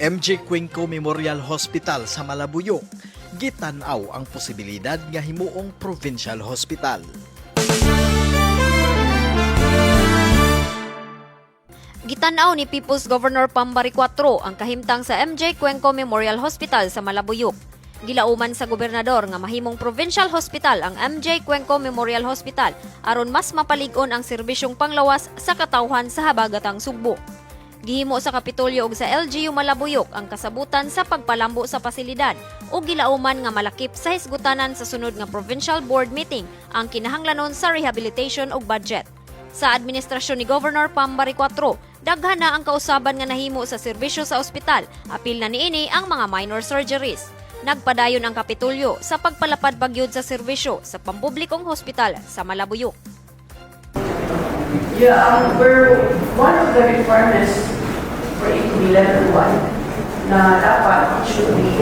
MJ Cuenco Memorial Hospital sa Malabuyoc, gitan-aw ang posibilidad nga himuong Provincial Hospital. Gitan-aw ni People's Governor 𝗠𝗦𝗣𝗡𝗎𝗏 ang kahimtang sa MJ Cuenco Memorial Hospital sa Malabuyoc. Gilauman sa gobernador nga mahimong Provincial Hospital ang MJ Cuenco Memorial Hospital aron mas mapalig-on ang serbisyong panglawas sa katawhan sa habagatang Sugbo. Gihimo sa Kapitolyo ug sa LGU Malabuyoc ang kasabutan sa pagpalambo sa pasilidad o gilauman nga malakip sa hisgutanan sa sunod nga Provincial Board meeting ang kinahanglanon sa rehabilitation ug budget. Sa administrasyon ni Governor 𝗠𝗦𝗣𝗡𝗏, daghang na ang kausaban nga nahimo sa serbisyo sa ospital, apil na niini ang mga minor surgeries. Nagpadayon ang Kapitolyo sa pagpalapad pagyud sa serbisyo sa pampublikong hospital sa Malabuyoc. Yeah, one of the requirements for it to be level 1 na dapat it should be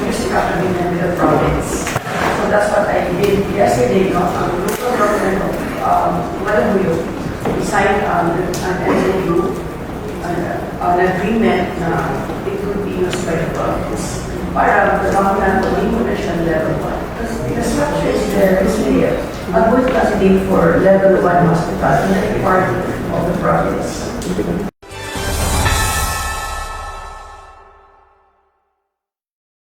music agreement with the province. So that's what I did yesterday. Ang local government of Malabuyoc signed an MOU, an agreement na it could be used by the province para magamit mo na siya level 1. The structure is there, is there. A good candidate for level 1 hospital in the part of the province.